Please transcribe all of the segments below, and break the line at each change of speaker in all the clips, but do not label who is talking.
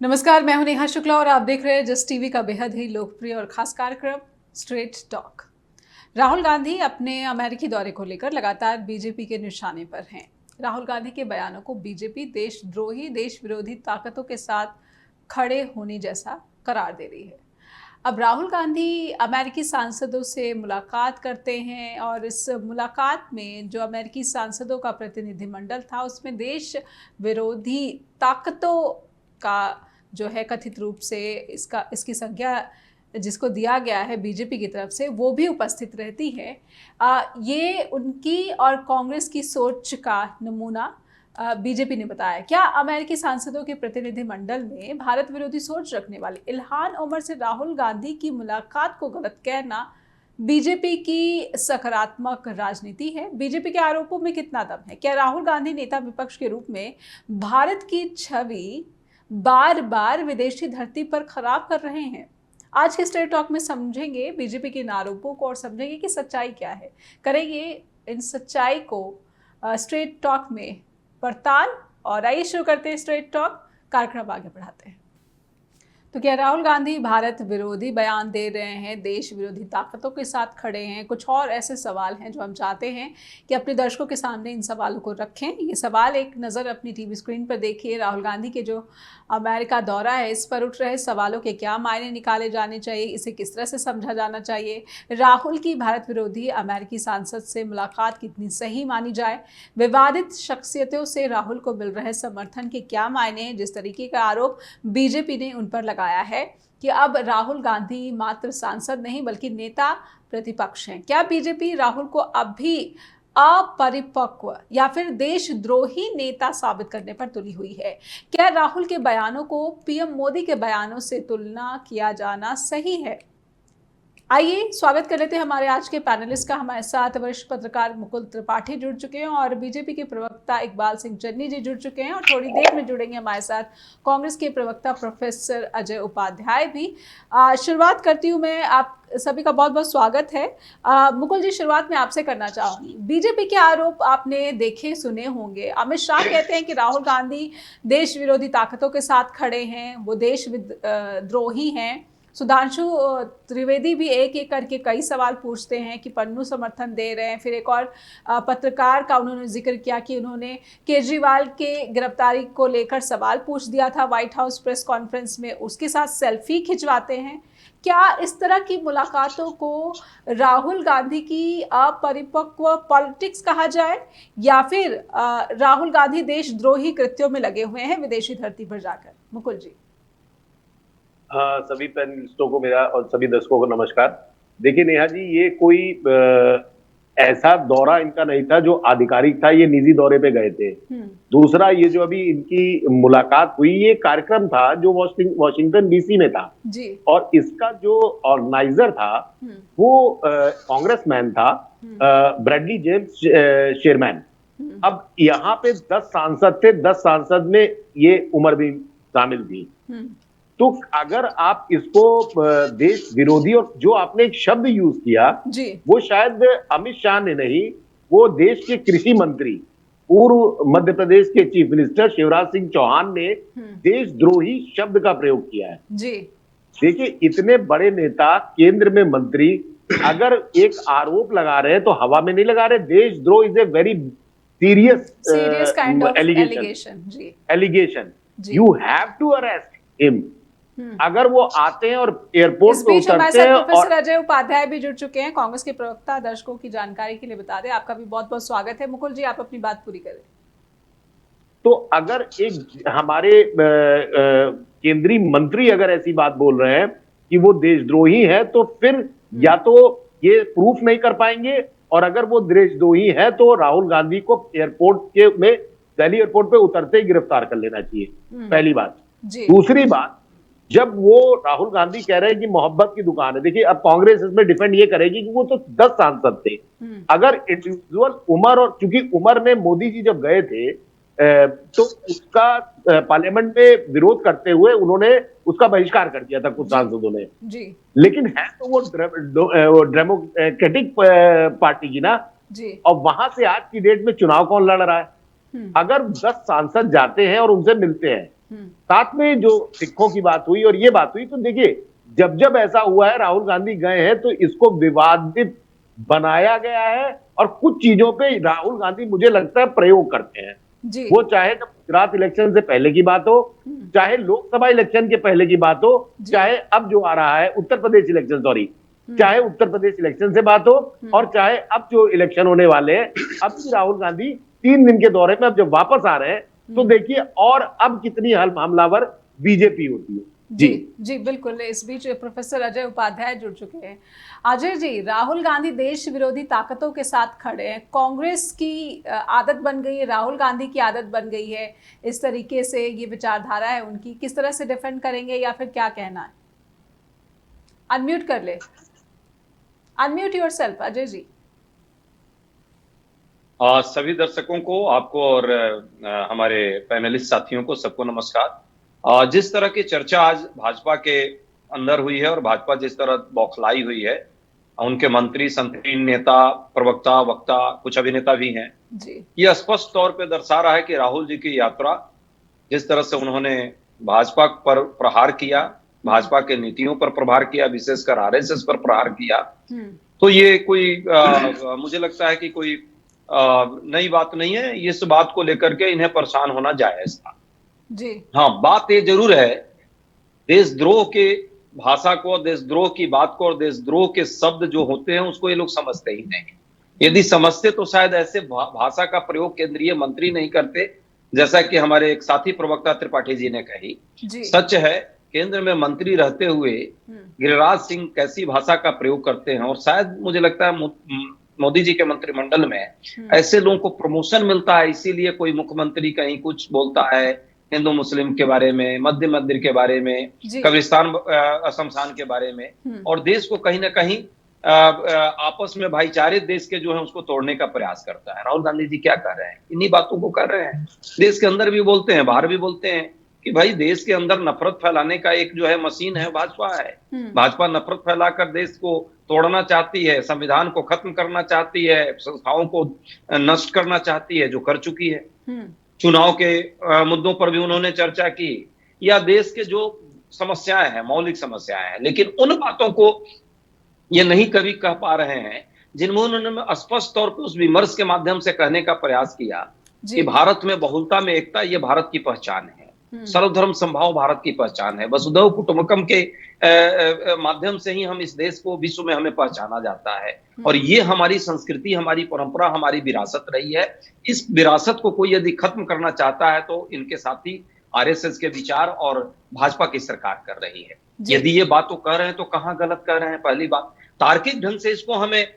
नमस्कार, मैं हूं नेहा शुक्ला और आप देख रहे हैं जस्ट टीवी का बेहद ही लोकप्रिय और खास कार्यक्रम स्ट्रेट टॉक। राहुल गांधी अपने अमेरिकी दौरे को लेकर लगातार बीजेपी के निशाने पर हैं। राहुल गांधी के बयानों को बीजेपी देशद्रोही, देश विरोधी ताकतों के साथ खड़े होने जैसा करार दे रही है। अब राहुल गांधी अमेरिकी सांसदों से मुलाकात करते हैं और इस मुलाकात में जो अमेरिकी सांसदों का प्रतिनिधिमंडल था उसमें देश विरोधी ताकतों का जो है कथित रूप से इसकी संज्ञा जिसको दिया गया है बीजेपी की तरफ से वो भी उपस्थित रहती है। ये उनकी और कांग्रेस की सोच का नमूना बीजेपी ने बताया। क्या अमेरिकी सांसदों के प्रतिनिधिमंडल में भारत विरोधी सोच रखने वाले इल्हान उमर से राहुल गांधी की मुलाकात को गलत कहना बीजेपी की सकारात्मक राजनीति है? बीजेपी के आरोपों में कितना दम है? क्या राहुल गांधी नेता विपक्ष के रूप में भारत की छवि बार बार विदेशी धरती पर खराब कर रहे हैं? आज के स्ट्रेट टॉक में समझेंगे बीजेपी के इन आरोपों को और समझेंगे कि सच्चाई क्या है। करेंगे इन सच्चाई को स्ट्रेट टॉक में पड़ताल। और आइए शुरू करते हैं स्ट्रेट टॉक, कार्यक्रम आगे बढ़ाते हैं। तो क्या राहुल गांधी भारत विरोधी बयान दे रहे हैं, देश विरोधी ताकतों के साथ खड़े हैं? कुछ और ऐसे सवाल हैं जो हम चाहते हैं कि अपने दर्शकों के सामने इन सवालों को रखें। ये सवाल एक नज़र अपनी टीवी स्क्रीन पर देखिए। राहुल गांधी के जो अमेरिका दौरा है इस पर उठ रहे सवालों के क्या मायने निकाले जाने चाहिए, इसे किस तरह से समझा जाना चाहिए, राहुल की भारत विरोधी अमेरिकी सांसद से मुलाकात कितनी सही मानी जाए, विवादित शख्सियतों से राहुल को मिल रहे समर्थन के क्या मायने हैं, जिस तरीके का आरोप बीजेपी ने उन पर लगाया है कि अब राहुल गांधी मात्र सांसद नहीं बल्कि नेता प्रतिपक्ष हैं। क्या बीजेपी राहुल को अब भी अपरिपक्व या फिर देशद्रोही नेता साबित करने पर तुली हुई है? क्या राहुल के बयानों को पीएम मोदी के बयानों से तुलना किया जाना सही है? आइए स्वागत कर लेते हैं हमारे आज के पैनलिस्ट का। हमारे साथ वरिष्ठ पत्रकार मुकुल त्रिपाठी जुड़ चुके हैं और बीजेपी के प्रवक्ता इकबाल सिंह चन्नी जी जुड़ चुके हैं और थोड़ी देर में जुड़ेंगे हमारे साथ कांग्रेस के प्रवक्ता प्रोफेसर अजय उपाध्याय भी। शुरुआत करती हूँ मैं, आप सभी का बहुत बहुत स्वागत है। मुकुल जी, शुरुआत में आपसे करना चाहूंगी। बीजेपी के आरोप आपने देखे सुने होंगे। अमित शाह कहते हैं कि राहुल गांधी देश विरोधी ताकतों के साथ खड़े हैं, वो देश द्रोही हैं। सुधांशु त्रिवेदी भी एक एक करके कई सवाल पूछते हैं कि पन्नू समर्थन दे रहे हैं। फिर एक और पत्रकार का उन्होंने जिक्र किया कि उन्होंने केजरीवाल के गिरफ्तारी को लेकर सवाल पूछ दिया था व्हाइट हाउस प्रेस कॉन्फ्रेंस में, उसके साथ सेल्फी खिंचवाते हैं। क्या इस तरह की मुलाकातों को राहुल गांधी की अपरिपक्व पॉलिटिक्स कहा जाए या फिर राहुल गांधी देशद्रोही कृत्यों में लगे हुए हैं विदेशी धरती पर जाकर? मुकुल जी।
सभी पैनलिस्टों को मेरा और सभी दर्शकों को नमस्कार। देखिए नेहा जी, ये कोई ऐसा दौरा इनका नहीं था जो आधिकारिक था, ये निजी दौरे पे गए थे। दूसरा, ये जो अभी इनकी मुलाकात हुई ये कार्यक्रम था जो वॉशिंगटन डीसी में था जी। और इसका जो ऑर्गेनाइजर था वो कांग्रेसमैन था, ब्रैडली जेम्स शेरमैन। अब यहाँ पे 10 सांसद थे, 10 सांसद में ये उम्र भी शामिल थी। तो अगर आप इसको देश विरोधी, और जो आपने एक शब्द यूज किया जी, वो शायद अमित शाह ने नहीं, वो देश के कृषि मंत्री, पूर्व मध्य प्रदेश के चीफ मिनिस्टर शिवराज सिंह चौहान ने देशद्रोही शब्द का प्रयोग किया है जी। देखिए, इतने बड़े नेता, केंद्र में मंत्री, अगर एक आरोप लगा रहे हैं तो हवा में नहीं लगा रहे। देशद्रोह is a very serious kind of allegation. You have to arrest him. अगर वो आते हैं और एयरपोर्ट पे उतरते हैं।
प्रोफेसर अजय उपाध्याय भी जुड़ चुके हैं, कांग्रेस के प्रवक्ता। दर्शकों की जानकारी के लिए बता दें, आपका भी बहुत बहुत स्वागत है। मुकुल जी, आप अपनी बात पूरी करें।
तो अगर एक हमारे केंद्रीय मंत्री अगर ऐसी बात बोल रहे हैं कि वो देशद्रोही है तो फिर या तो ये प्रूफ नहीं कर पाएंगे, और अगर वो देशद्रोही है तो राहुल गांधी को एयरपोर्ट के में दिल्ली एयरपोर्ट पे उतरते ही गिरफ्तार कर लेना चाहिए, पहली बात। दूसरी बात, जब वो राहुल गांधी कह रहे हैं कि मोहब्बत की दुकान है, देखिए अब कांग्रेस इसमें डिफेंड ये करेगी कि वो तो 10 सांसद थे। अगर इंडिविजुअल उमर, और चूंकि उमर में मोदी जी जब गए थे तो उसका पार्लियामेंट में विरोध करते हुए उन्होंने उसका बहिष्कार कर दिया था कुछ सांसदों ने जी। लेकिन है तो वो डेमोक्रेटिक पार्टी की ना जी। और वहां से आज की डेट में चुनाव कौन लड़ रहा है? अगर 10 सांसद जाते हैं और उनसे मिलते हैं साथ में जो सिखों की बात हुई और ये बात हुई, तो देखिए जब जब ऐसा हुआ है राहुल गांधी गए हैं तो इसको विवादित बनाया गया है, और कुछ चीजों पे राहुल गांधी मुझे लगता है प्रयोग करते हैं।
जी।
वो चाहे जब गुजरात इलेक्शन से पहले की बात हो, चाहे लोकसभा इलेक्शन के पहले की बात हो, चाहे अब जो आ रहा है उत्तर प्रदेश इलेक्शन, सॉरी, चाहे उत्तर प्रदेश इलेक्शन से बात हो, और चाहे अब जो इलेक्शन होने वाले हैं, अब भी राहुल गांधी 3 दिन के दौरे में अब जब वापस आ रहे हैं, तो देखिए और अब कितनी हमलावर बीजेपी होती है।
जी जी बिल्कुल। इस बीच प्रोफेसर अजय उपाध्याय जुड़ चुके हैं। अजय जी, राहुल गांधी देश विरोधी ताकतों के साथ खड़े हैं, कांग्रेस की आदत बन गई है, राहुल गांधी की आदत बन गई है, इस तरीके से ये विचारधारा है उनकी, किस तरह से डिफेंड करेंगे या फिर क्या कहना है? अनम्यूट कर ले, अनम्यूट योरसेल्फ अजय जी।
सभी दर्शकों को, आपको और हमारे पैनलिस्ट साथियों को सबको नमस्कार। जिस तरह की चर्चा आज भाजपा के अंदर हुई है और भाजपा जिस तरह बौखलाई हुई है, उनके मंत्री, संगठन नेता, प्रवक्ता, वक्ता, कुछ अभिनेता भी हैं जी। ये स्पष्ट तौर पे दर्शा रहा है कि राहुल जी की यात्रा, जिस तरह से उन्होंने भाजपा पर प्रहार किया, भाजपा के नीतियों पर प्रहार किया, विशेषकर आरएसएस पर प्रहार किया, तो ये कोई मुझे लगता है कि कोई नई बात नहीं है। इस बात को लेकर के इन्हें परेशान होना जायज था जी। हाँ, बात ये जरूर है, देशद्रोह के भाषा को, देशद्रोह की बात को और देशद्रोह के शब्द जो होते हैं उसको ये लोग समझते ही नहीं। यदि समझते तो शायद ऐसे भाषा का प्रयोग केंद्रीय मंत्री नहीं करते, जैसा कि हमारे एक साथी प्रवक्ता त्रिपाठी जी ने कही। सच है, केंद्र में मंत्री रहते हुए गिरिराज सिंह कैसी भाषा का प्रयोग करते हैं, और शायद मुझे लगता है मोदी जी के मंत्रिमंडल में ऐसे लोगों को प्रमोशन मिलता है, इसीलिए कोई मुख्यमंत्री कहीं कुछ बोलता है हिंदू मुस्लिम के बारे में, मध्य मंदिर के बारे में, कब्रिस्तान शमशान के बारे में, और देश को कहीं ना कहीं आपस में भाईचारे देश के जो है उसको तोड़ने का प्रयास करता है। राहुल गांधी जी क्या कर रहे हैं? इन्हीं बातों को कर रहे हैं। देश के अंदर भी बोलते हैं, बाहर भी बोलते हैं कि भाई देश के अंदर नफरत फैलाने का एक जो है मशीन है भाजपा है। भाजपा नफरत फैलाकर देश को तोड़ना चाहती है, संविधान को खत्म करना चाहती है, संस्थाओं को नष्ट करना चाहती है, जो कर चुकी है। चुनाव के मुद्दों पर भी उन्होंने चर्चा की, या देश के जो समस्याएं हैं, मौलिक समस्याएं हैं, लेकिन उन बातों को ये नहीं कभी कह पा रहे हैं जिनमें उन्होंने स्पष्ट तौर पर उस विमर्श के माध्यम से कहने का प्रयास किया कि भारत में बहुलता में एकता, ये भारत की पहचान है, सर्वधर्म संभाव भारत की पहचान है, वसुधैव कुटुंबकम के माध्यम से ही हम इस देश को विश्व में हमें पहचाना जाता है, और ये हमारी संस्कृति, हमारी परंपरा, हमारी विरासत रही है। इस विरासत को कोई यदि खत्म करना चाहता है तो इनके साथी आरएसएस के विचार और भाजपा की सरकार कर रही है। यदि ये बात तो कह रहे हैं तो कहाँ गलत कह रहे हैं? पहली बात, तार्किक ढंग से इसको हमें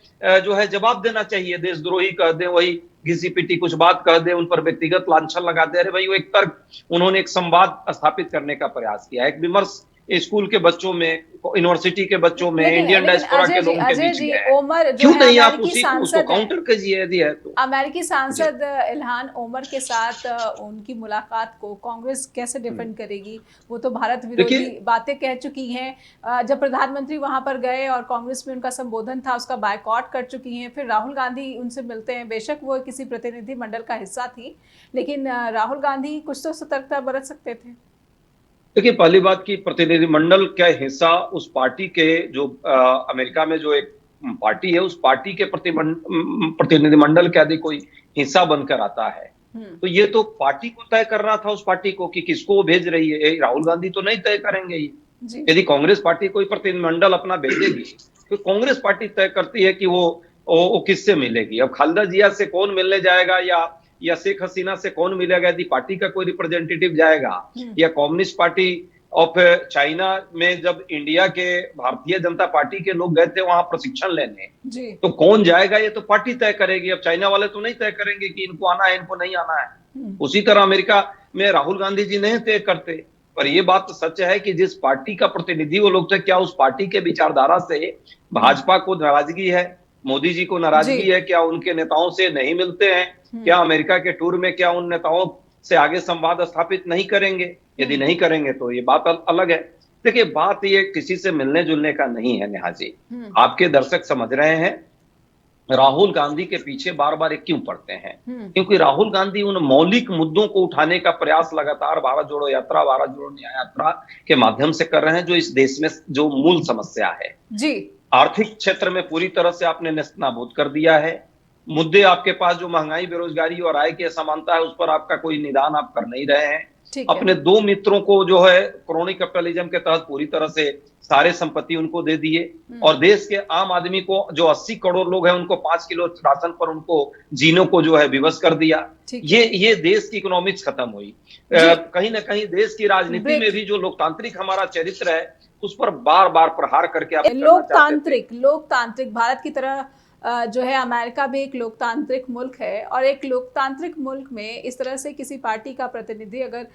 जो है जवाब देना चाहिए। देशद्रोही कह दे, वही घिसी पिटी कुछ बात कह दे, उन पर व्यक्तिगत लांछन लगा दे, अरे भाई वो एक तर्क, उन्होंने एक संवाद स्थापित करने का प्रयास किया, एक विमर्श स्कूल के बच्चों में, यूनिवर्सिटी के बच्चों में, इंडियन डायस्पोरा के लोगों के बीच में है।
ओमर
क्यों नहीं आप उसको काउंटर कीजिए यदि है तो।
अमेरिकी सांसद इल्हान ओमर के साथ उनकी मुलाकात को कांग्रेस कैसे डिफेंड करेगी? वो तो भारत विरोधी बातें कह चुकी हैं। जब प्रधानमंत्री वहां पर गए और कांग्रेस में उनका संबोधन था, उसका बायकॉट कर चुकी हैं। फिर राहुल गांधी उनसे मिलते हैं, बेशक वो किसी प्रतिनिधि मंडल का हिस्सा थी, लेकिन राहुल गांधी कुछ तो सतर्कता बरत सकते थे।
देखिए, पहली बात की प्रतिनिधिमंडल का हिस्सा उस पार्टी के जो अमेरिका में जो एक पार्टी है, उस पार्टी के प्रतिनिधिमंडल के यदि कोई हिस्सा बनकर आता है तो ये तो पार्टी को तय करना था, उस पार्टी को, कि किसको वो भेज रही है। राहुल गांधी तो नहीं तय करेंगे ये। यदि कांग्रेस पार्टी कोई प्रतिनिधिमंडल अपना भेजेगी तो कांग्रेस पार्टी तय करती है कि वो किससे मिलेगी। अब खालिदा जिया से कौन मिलने जाएगा, या शेख हसीना से कौन मिलेगा? यदि पार्टी का कोई रिप्रेजेंटेटिव जाएगा, या कम्युनिस्ट पार्टी ऑफ चाइना में जब इंडिया के भारतीय जनता पार्टी के लोग गए थे वहां प्रशिक्षण लेने, तो कौन जाएगा? ये तो पार्टी तय करेगी। अब चाइना वाले तो नहीं तय करेंगे कि इनको आना है, इनको नहीं आना है। उसी तरह अमेरिका में राहुल गांधी जी नहीं तय करते। पर यह बात तो सच है कि जिस पार्टी का प्रतिनिधि वो लोग थे, क्या उस पार्टी के विचारधारा से भाजपा को नाराजगी है, मोदी जी को नाराजगी है? क्या उनके नेताओं से नहीं मिलते हैं? क्या अमेरिका के टूर में क्या उन नेताओं से आगे संवाद स्थापित नहीं करेंगे? यदि नहीं करेंगे तो ये बात अलग है। देखिए, बात ये किसी से मिलने जुलने का नहीं है नेहा जी। आपके दर्शक समझ रहे हैं, राहुल गांधी के पीछे बार बार क्यों पड़ते हैं? क्योंकि राहुल गांधी उन मौलिक मुद्दों को उठाने का प्रयास लगातार भारत जोड़ो यात्रा, भारत जोड़ो न्याय यात्रा के माध्यम से कर रहे हैं, जो इस देश में जो मूल समस्या है
जी।
आर्थिक क्षेत्र में पूरी तरह से आपने नेस्तनाबूद कर दिया है। मुद्दे आपके पास जो महंगाई, बेरोजगारी और आय की असमानता है, उस पर आपका कोई निदान आप कर नहीं रहे हैं। अपने दो मित्रों को जो है क्रोनी कैपिटलिज्म के तहत पूरी तरह से सारे संपत्ति उनको दे दिए, और देश के आम आदमी को जो 80 करोड़ लोग हैं उनको 5 किलो राशन पर उनको जीने को जो है विवश कर दिया। ये देश की इकोनॉमिक्स खत्म हुई। कहीं ना कहीं देश की राजनीति में भी जो लोकतांत्रिक हमारा चरित्र है उस पर बार बार प्रहार करके आप
लोकतांत्रिक भारत की तरह जो है अमेरिका भी एक लोकतांत्रिक मुल्क है, और एक लोकतांत्रिक मुल्क में इस तरह से किसी पार्टी का प्रतिनिधि अगर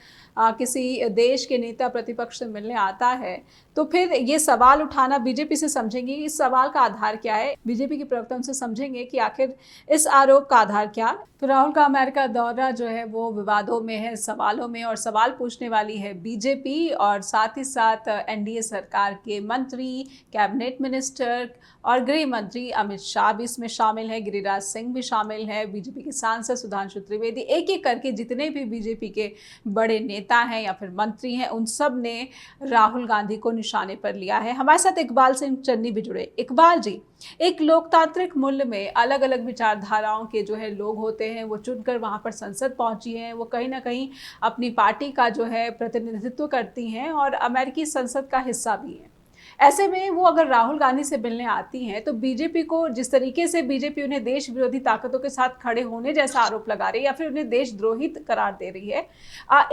किसी देश के नेता प्रतिपक्ष से मिलने आता है तो फिर ये सवाल उठाना बीजेपी से समझेंगे इस सवाल का आधार क्या है। बीजेपी के प्रवक्ता उनसे समझेंगे कि आखिर इस आरोप का आधार क्या। तो राहुल का अमेरिका दौरा जो है वो विवादों में है, सवालों में, और सवाल पूछने वाली है बीजेपी, और साथ ही साथ एनडीए सरकार के मंत्री, कैबिनेट मिनिस्टर और गृह मंत्री अमित शाह भी इसमें शामिल है, गिरिराज सिंह भी शामिल है, बीजेपी के सांसद सुधांशु त्रिवेदी, एक एक करके जितने भी बीजेपी के बड़े नेता हैं या फिर मंत्री हैं उन सब ने राहुल गांधी को निशाने पर लिया है। हमारे साथ इकबाल सिंह चन्नी भी जुड़े। इकबाल जी, एक लोकतांत्रिक मूल्य में अलग अलग विचारधाराओं के जो है लोग होते हैं, वो चुनकर वहां पर संसद पहुंची हैं, वो कहीं ना कहीं अपनी पार्टी का जो है प्रतिनिधित्व करती हैं और अमेरिकी संसद का हिस्सा भी हैं। ऐसे में वो अगर राहुल गांधी से मिलने आती हैं तो बीजेपी को, जिस तरीके से बीजेपी उन्हें देश विरोधी ताकतों के साथ खड़े होने जैसा आरोप लगा रही है या फिर उन्हें देशद्रोही करार दे रही है,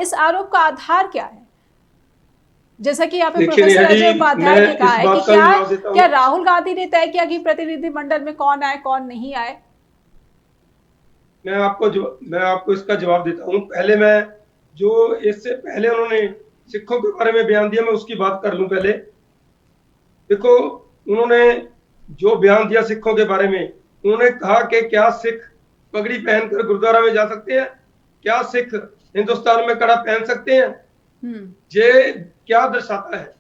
इस आरोप का आधार क्या है? जैसा कि यहाँ पे प्रोफेसर अजय उपाध्याय ने कहा है कि क्या राहुल गांधी ने तय किया कि प्रतिनिधिमंडल में कौन आए कौन नहीं आए?
मैं आपको इसका जवाब देता हूँ। पहले मैं जो इससे पहले उन्होंने सिखों के बारे में बयान दिया, मैं उसकी बात कर लूं। पहले देखो, उन्होंने जो बयान दिया सिखों के बारे में, उन्होंने कहा कि क्या सिख पगड़ी पहनकर गुरुद्वारा में जा सकते हैं, क्या सिख हिंदुस्तान में कड़ा पहन सकते हैं? ये क्या दर्शाता है?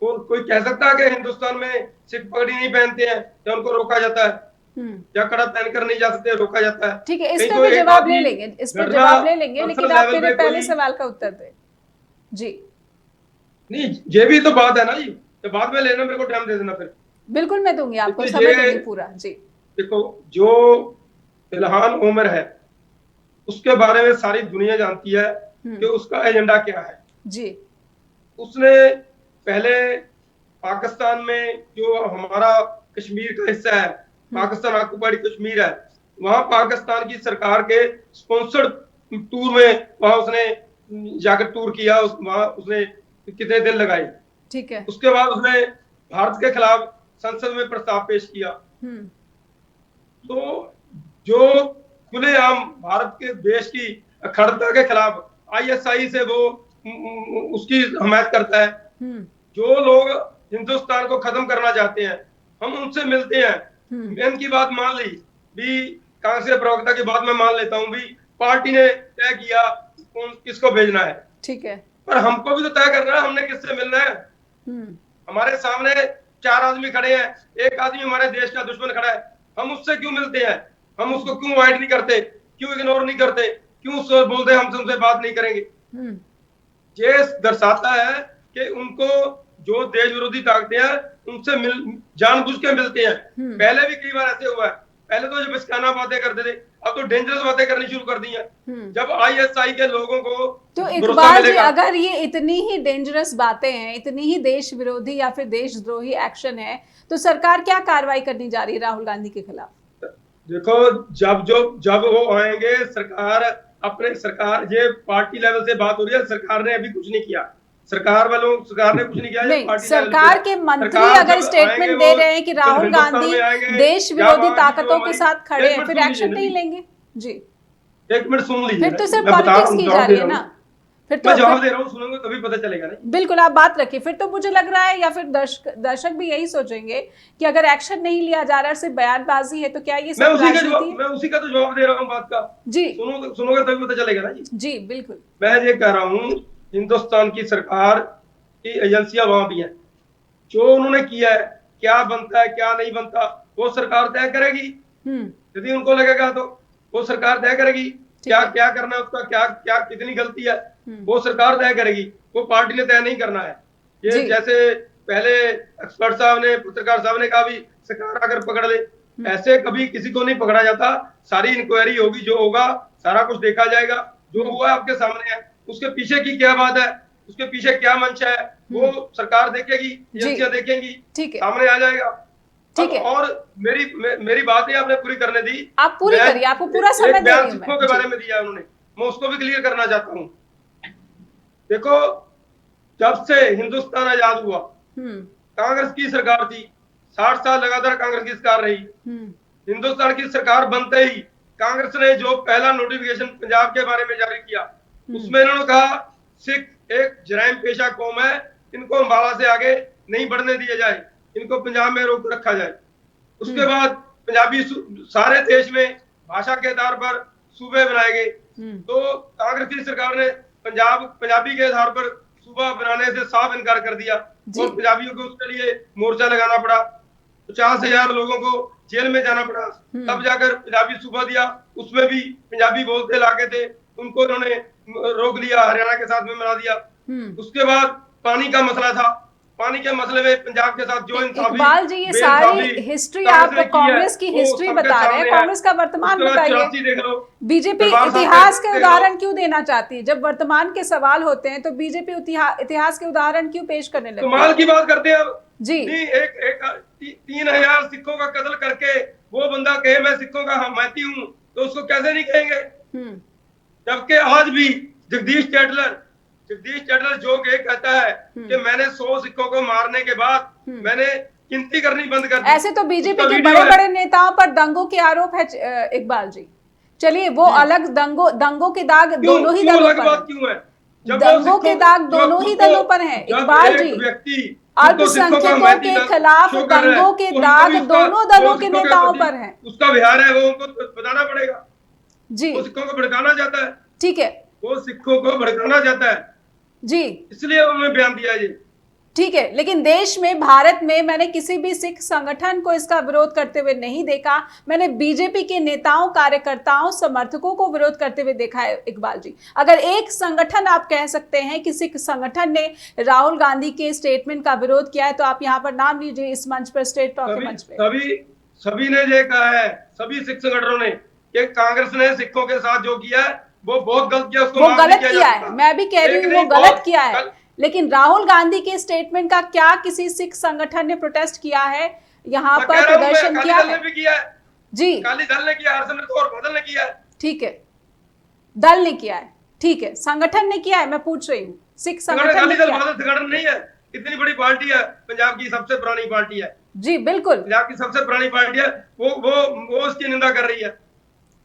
कोई कह सकता है कि हिंदुस्तान में सिख पगड़ी नहीं पहनते हैं या उनको रोका जाता है, या कड़ा पहनकर नहीं जा सकते, रोका जाता है?
ठीक है, इस पर जवाब ले लेंगे, लेकिन आप मेरे पहले सवाल का उत्तर दें। जी
नहीं, ये भी तो बात है ना जी, तो बाद में लेना, मेरे को टाइम दे देना फिर।
बिल्कुल, मैं दूंगी आपको, समय दूंगी पूरा। जी
देखो, जो इल्हान उमर है उसके बारे में सारी दुनिया जानती है कि उसका एजेंडा क्या है। जी, उसने पहले पाकिस्तान में, जो हमारा कश्मीर का हिस्सा है, पाकिस्तान ऑक्युपाइड कश्मीर है, वहां पाकिस्तान की सरकार के स्पॉन्सर्ड टूर में वहां उसने जाकर टूर किया, वहां उसने कितने दिन लगाए। ठीक है, उसके बाद उसने भारत के खिलाफ संसद में प्रस्ताव पेश किया। तो जो खुलेआम भारत के देश की अखंडता के खिलाफ आईएसआई से वो उसकी हमायत करता है। जो लोग हिंदुस्तान को खत्म करना चाहते हैं, हम उनसे मिलते हैं। मैं इनकी बात मान ली भी, कांग्रेस प्रवक्ता की बात मैं मान लेता हूँ भी, पार्टी ने तय किया किसको भेजना है। ठीक है, पर हमको भी तो तय करना है हमने किससे मिलना है। हमारे सामने 4 आदमी खड़े हैं, एक आदमी हमारे देश का दुश्मन खड़ा है, हम उससे क्यों मिलते हैं? हम उसको क्यों अवॉइड नहीं करते, क्यों इग्नोर नहीं करते, क्यों उससे बोलते हम तुमसे बात नहीं करेंगे? ये दर्शाता है कि उनको जो देश विरोधी ताकतें हैं उनसे जानबूझ के मिलते हैं। पहले भी कई बार ऐसे हुआ है, पहले तो जो बचकाना बातें करते थे, अब तो डेंजरस बातें करनी शुरू कर दी हैं। जब आईएसआई के लोगों को
तो इकबाल जी, अगर ये इतनी ही डेंजरस बातें हैं, इतनी ही देश विरोधी या फिर देशद्रोही एक्शन है, तो सरकार क्या कार्रवाई करनी जा रही है राहुल गांधी के खिलाफ?
देखो, जब वो आएंगे, सरकार ये पार्टी लेवल से बात हो रही है, सरकार ने अभी कुछ नहीं किया। सरकार ने कुछ नहीं किया।
नहीं, सरकार के मंत्री अगर स्टेटमेंट दे रहे हैं कि राहुल गांधी देश विरोधी ताकतों के साथ खड़े हैं, फिर एक्शन नहीं लेंगे? जी,
एक मिनट सुन लीजिए,
फिर तो सिर्फ पॉलिटिक्स की जा रही है ना। फिर तो
मैं जवाब दे रहा हूँ, सुनोगे तभी पता चलेगा। नहीं,
बिल्कुल, आप बात रखिए। फिर तो मुझे लग रहा है, या फिर दर्शक भी यही सोचेंगे कि अगर एक्शन नहीं लिया जा रहा है, सिर्फ बयानबाजी है, तो क्या ये सब राजनीति है?
मैं उसी का तो जवाब दे रहा हूँ बात का। जी, सुनोगे तभी पता चलेगा ना। जी
बिल्कुल,
मैं ये कह रहा हूँ, हिंदुस्तान की सरकार की एजेंसियां वहां भी हैं, जो उन्होंने किया है, क्या बनता है क्या नहीं बनता वो सरकार तय करेगी। यदि उनको लगेगा तो वो सरकार तय करेगी क्या क्या करना है, उसका क्या क्या कितनी गलती है वो सरकार तय करेगी, वो पार्टी ने तय नहीं करना है। ये जैसे पहले एक्सपर्ट साहब ने, पत्रकार साहब ने कहा भी सरकार अगर पकड़ ले, ऐसे कभी किसी को नहीं पकड़ा जाता। सारी इंक्वायरी होगी, जो होगा सारा कुछ देखा जाएगा, जो हुआ आपके सामने है। उसके पीछे की क्या बात है, उसके पीछे क्या मंशा है, वो सरकार देखेगी, एजेंसियां देखेंगी, सामने आ जाएगा। ठीक है। और मेरी बात है आपने पूरी करने दी,
आप पूरी करिए, आपको पूरा समय दे रही हूं।
सिखों के बारे में दिया उन्होंने, मैं उसको भी क्लियर करना चाहता हूँ। देखो, जब से हिंदुस्तान आजाद हुआ कांग्रेस की सरकार थी, 60 साल लगातार कांग्रेस की सरकार रही। हिंदुस्तान की सरकार बनते ही कांग्रेस ने जो पहला नोटिफिकेशन पंजाब के बारे में जारी किया, उसमें इन्होंने कहा सिख एक जराइम पेशा कौम है, इनको अम्बाला से आगे नहीं बढ़ने दिया जाए, इनको पंजाब में रोक रखा जाए। उसके बाद पंजाबी सारे देश में भाषा के आधार पर सूबे बनाए गए। तो कांग्रेस की सरकार ने पंजाबी के आधार पर सूबा बनाने से साफ इनकार कर दिया और पंजाबियों को उसके लिए मोर्चा लगाना पड़ा। 50,000 लोगों को जेल में जाना पड़ा, तब जाकर पंजाबी सूबा दिया। उसमें भी पंजाबी बोलते इलाके थे, उनको इन्होंने रोक लिया, हरियाणा के साथ में मिला दिया। उसके बाद पानी का मसला था, पानी के मसले में पंजाब के साथ जो
इकबाल जी, ये सारी हिस्ट्री आप कांग्रेस की हिस्ट्री बता रहे हैं, कांग्रेस का वर्तमान बताइए। बीजेपी इतिहास के उदाहरण क्यों देना चाहती है? जब वर्तमान के सवाल होते हैं तो बीजेपी इतिहास के उदाहरण क्यों पेश करने लगती है?
कमाल की बात करते हैं
जी।
एक 3,000 सिखों का कत्ल करके वो बंदा कहे मैं सिखों का हमायती हूँ, तो उसको कैसे नहीं कहेंगे? जबकि आज भी जगदीश चैटलर जो के कहता है कि मैंने 100 सिखों को मारने के बाद मैंने गिनती करनी बंद कर दी।
ऐसे तो बीजेपी के बड़े-बड़े नेताओं पर दंगों के आरोप है इकबाल जी। चलिए वो अलग, दंगों के दाग दोनों ही दलों पर
क्यों है?
दंगों के दाग दोनों ही दलों पर हैं इकबाल जी। अल्पसंख्यकों के खिलाफ दंगों के दाग दोनों दलों के नेताओं पर हैं।
उसका बिहार है, वो उनको बताना पड़ेगा
जी।
वो सिखों को भड़काना चाहता है,
ठीक है,
वो सिखों को भड़काना चाहता है
जी,
इसलिए उन्होंने बयान दिया जी।
ठीक है, लेकिन देश में, भारत में मैंने किसी भी सिख संगठन को इसका विरोध करते हुए नहीं देखा। मैंने बीजेपी के नेताओं, कार्यकर्ताओं, समर्थकों को विरोध करते हुए देखा है इकबाल जी। अगर एक संगठन आप कह सकते हैं कि सिख संगठन ने राहुल गांधी के स्टेटमेंट का विरोध किया है, तो आप यहाँ पर नाम लीजिए इस मंच पर, स्ट्रेट टॉक के मंच पे।
सभी ने ये कहा है, सभी सिख संगठनों ने, कि कांग्रेस ने सिखों के साथ जो किया है वो बहुत गलत किया, उसको
वो गलत किया है। मैं भी कह रही हूँ वो गलत किया है, लेकिन राहुल गांधी के स्टेटमेंट का क्या किसी सिख संगठन ने प्रोटेस्ट किया है, यहाँ पर प्रदर्शन किया है? जी,
अकाली दल ने किया, हरसिमरत कौर बादल ने किया है,
ठीक है, दल ने किया है, ठीक है, संगठन ने किया है, मैं पूछ रही हूँ सिख संगठन ने किया?
संगठन नहीं है, इतनी बड़ी पार्टी है, पंजाब की सबसे पुरानी पार्टी है
जी, बिल्कुल
पंजाब की सबसे पुरानी पार्टी है, वो उसकी निंदा कर रही है।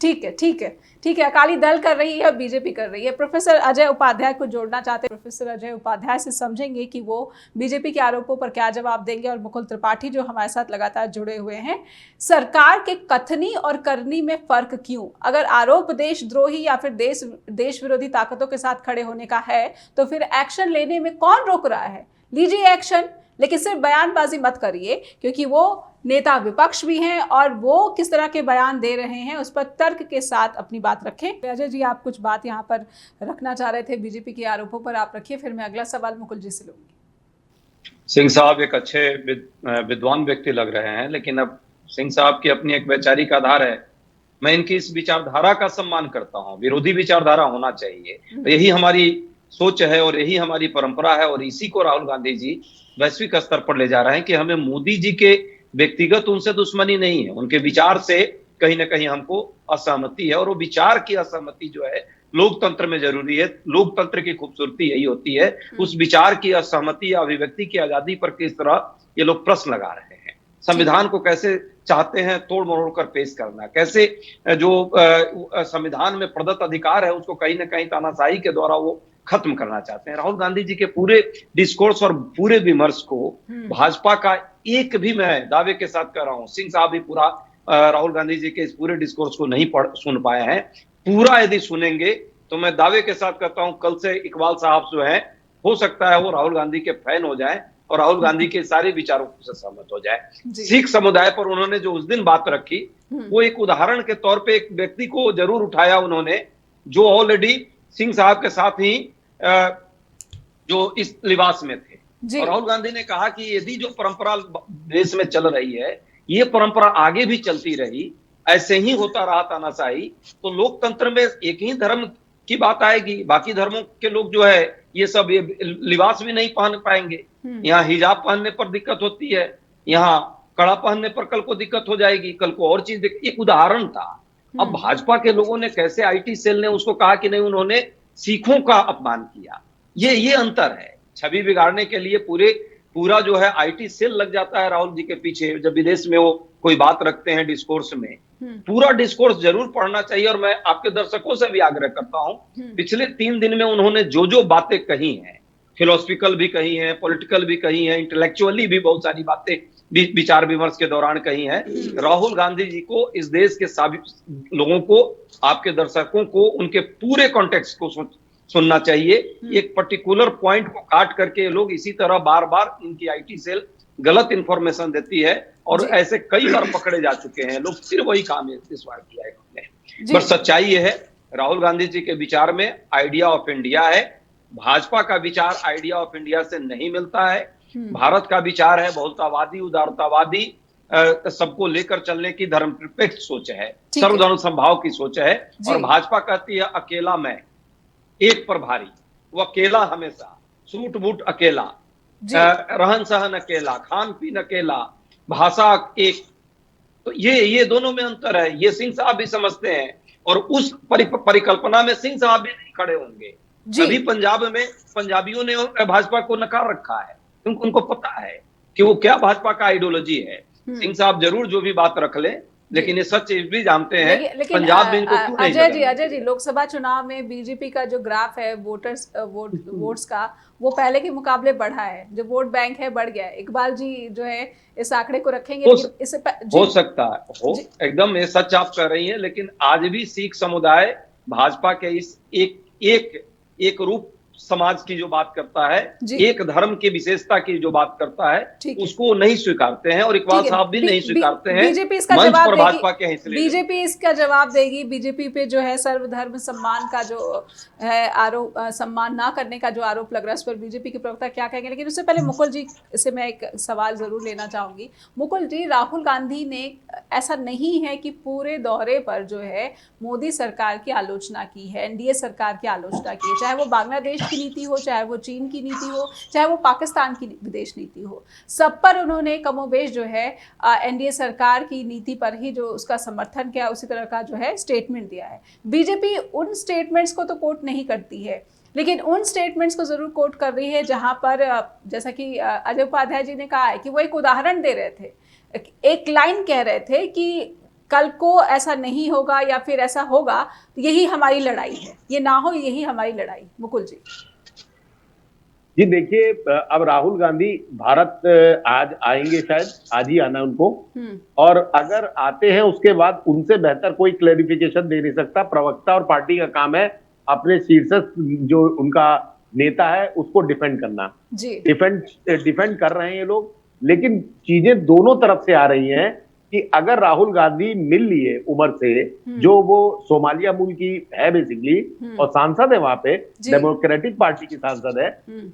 ठीक है, ठीक है, ठीक है, अकाली दल कर रही है, बीजेपी कर रही है। प्रोफेसर अजय उपाध्याय को जोड़ना चाहते हैं, प्रोफेसर अजय उपाध्याय से समझेंगे कि वो बीजेपी के आरोपों पर क्या जवाब देंगे, और मुकुल त्रिपाठी जो हमारे साथ लगातार जुड़े हुए हैं। सरकार के कथनी और करनी में फर्क क्यों? अगर आरोप देशद्रोही या फिर देश विरोधी ताकतों के साथ खड़े होने का है, तो फिर एक्शन लेने में कौन रोक रहा है? लीजिए एक्शन, लेकिन सिर्फ बयानबाजी मत करिए, क्योंकि वो नेता विपक्ष भी हैं और वो किस तरह के बयान दे रहे हैं उस पर तर्क के साथ अपनी बात रखें। अजय जी, आप कुछ बात यहाँ पर रखना चाह रहे थे बीजेपी के आरोपों पर, आप रखिए, फिर मैं अगला सवाल मुकुल जी से लूंगी।
सिंह साहब एक अच्छे विद्वान व्यक्ति लग रहे हैं, लेकिन अब सिंह साहब की अपनी एक वैचारिक आधार है। मैं इनकी इस विचारधारा का सम्मान करता हूँ, विरोधी विचारधारा होना चाहिए, यही हमारी सोच है और यही हमारी परंपरा है, और इसी को राहुल गांधी जी वैश्विक स्तर पर ले जा रहे हैं कि हमें मोदी जी के व्यक्तिगत उनसे दुश्मनी नहीं है, उनके विचार से कहीं ना कहीं हमको असहमति है, और वो विचार की असहमति जो है लोकतंत्र में जरूरी है। लोकतंत्र की खूबसूरती यही होती है, उस विचार की असहमति या अभिव्यक्ति की आजादी पर किस तरह ये लोग प्रश्न लगा रहे हैं। संविधान को कैसे चाहते हैं तोड़ मरोड़ कर पेश करना, कैसे जो संविधान में प्रदत्त अधिकार है उसको कहीं ना कहीं तानाशाही के द्वारा वो खत्म करना चाहते हैं। राहुल गांधी जी के पूरे डिस्कोर्स और पूरे विमर्श को भाजपा का एक भी, मैं दावे के साथ कह रहा हूं, सिंह साहब भी पूरा राहुल गांधी जी के इस पूरे डिस्कोर्स को नहीं सुन पाए हैं। पूरा यदि सुनेंगे तो मैं दावे के साथ कहता हूं कल से इकबाल साहब जो हैं, हो सकता है वो राहुल गांधी के फैन हो जाएं, और राहुल गांधी के सारे विचारों से सहमत हो जाए। सिख समुदाय पर उन्होंने जो उस दिन बात रखी, वो एक उदाहरण के तौर पे एक व्यक्ति को जरूर उठाया उन्होंने, जो ऑलरेडी सिंह साहब के साथ ही जो इस लिबास में थे। और राहुल गांधी ने कहा कि यदि जो परंपरा देश में चल रही है, ये परंपरा आगे भी चलती रही, ऐसे ही होता रहा तानाशाही, तो लोकतंत्र में एक ही धर्म की बात आएगी, बाकी धर्मों के लोग जो है ये सब ये लिबास भी नहीं पहन पाएंगे। यहाँ हिजाब पहनने पर दिक्कत होती है, यहाँ कड़ा पहनने पर कल को दिक्कत हो जाएगी, कल को और चीज। एक उदाहरण था। अब भाजपा के लोगों ने कैसे, आईटी सेल ने उसको कहा कि नहीं, उन्होंने सिखों का अपमान किया। ये अंतर है। छवि बिगाड़ने के लिए पूरा जो है आईटी सेल लग जाता है राहुल जी के पीछे। जब विदेश में वो कोई बात रखते हैं डिस्कोर्स में, पूरा डिस्कोर्स जरूर पढ़ना चाहिए। और मैं आपके दर्शकों से भी आग्रह करता हूं, पिछले 3 दिन में उन्होंने जो बातें कही हैं, फिलोसफिकल भी कही हैं, पॉलिटिकल भी कही हैं, इंटेलेक्चुअली भी बहुत सारी बातें विचार विमर्श के दौरान कही हैं। राहुल गांधी जी को, इस देश के सभी लोगों को, आपके दर्शकों को उनके पूरे कॉन्टेक्स्ट को सुनना चाहिए। एक पर्टिकुलर पॉइंट को काट करके लोग इसी तरह बार बार, इनकी आईटी सेल गलत इंफॉर्मेशन देती है और ऐसे कई बार पकड़े जा चुके हैं लोग। फिर वही काम इस बार किया है उन्होंने। पर सच्चाई ये है, राहुल गांधी जी के विचार में आइडिया ऑफ इंडिया है। भाजपा का विचार आइडिया ऑफ इंडिया से नहीं मिलता है। भारत का विचार है बहुलतावादी, उदारतावादी, सबको लेकर चलने की धर्मनिरपेक्ष सोच है, सर्वधर्म समभाव की सोच है। और भाजपा कहती है अकेला मैं, एक पर भारी। वो अकेला हमेशा, सूट बूट अकेला, रहन सहन अकेला, खान पीन अकेला, भाषा एक। तो ये दोनों में अंतर है। ये सिंह साहब भी समझते हैं और उस परिकल्पना में सिंह साहब भी नहीं खड़े होंगे। अभी पंजाब में पंजाबियों ने भाजपा को नकार रखा है, क्योंकि उनको पता है कि वो क्या भाजपा का आइडियोलॉजी है। सिंह साहब जरूर जो भी बात रख लें, लेकिन ये सच भी जानते हैं
लेकिन
पंजाब में इनको क्यों नहीं।
अजय जी, लोकसभा चुनाव में बीजेपी का जो ग्राफ है वोट्स का, वो पहले के मुकाबले बढ़ा है। जो वोट बैंक है बढ़ गया है। इकबाल जी जो है इस आंकड़े को रखेंगे, लेकिन इससे
हो सकता है एकदम ये सच आप कह रही हैं। लेकिन आज भी सिख समुदाय भाजपा के इस एक रूप समाज की जो बात करता है, एक धर्म की विशेषता की जो बात करता है, उसको नहीं स्वीकारते हैं। और इकबाल साहब भी नहीं स्वीकारते हैं।
बीजेपी इसका जवाब देगी,
भाजपा के हिस्से
बीजेपी इसका जवाब देगी। बीजेपी पे जो है सर्वधर्म सम्मान का जो है आरोप, सम्मान ना करने का जो आरोप लग रहा है, उस पर बीजेपी के प्रवक्ता क्या कहेंगे। लेकिन उससे पहले मुकुल जी से मैं एक सवाल जरूर लेना चाहूंगी। मुकुल जी, राहुल गांधी ने, ऐसा नहीं है कि पूरे दौरे पर जो है मोदी सरकार की आलोचना की है, एनडीए सरकार की आलोचना की है, चाहे वो बांग्लादेश की नीति हो, चाहे वो चीन की नीति हो, चाहे वो पाकिस्तान की विदेश नीति हो, सब पर उन्होंने कमोबेश जो है एनडीए सरकार की नीति पर ही जो उसका समर्थन किया, उसी तरह का जो है स्टेटमेंट दिया है। बीजेपी उन स्टेटमेंट्स को तो कोट नहीं करती है, लेकिन उन स्टेटमेंट्स को जरूर कोट कर रही है जहां पर, जैसा कि अजय उपाध्याय जी ने कहा है कि वो एक उदाहरण दे रहे थे, एक लाइन कह रहे थे कि कल को ऐसा नहीं होगा या फिर ऐसा होगा तो यही हमारी लड़ाई है, ये ना हो यही हमारी लड़ाई। मुकुल जी।
जी देखिए, अब राहुल गांधी भारत आज आएंगे, शायद आज ही आना उनको, और अगर आते हैं उसके बाद उनसे बेहतर कोई क्लैरिफिकेशन दे नहीं सकता। प्रवक्ता और पार्टी का काम है अपने शीर्षक जो उनका नेता है उसको डिफेंड करना। डिफेंड कर रहे हैं ये लोग, लेकिन चीजें दोनों तरफ से आ रही हैं कि अगर राहुल गांधी मिल लिए उमर से, जो वो सोमालिया मूल की है बेसिकली और सांसद है वहां पे, डेमोक्रेटिक पार्टी की सांसद है,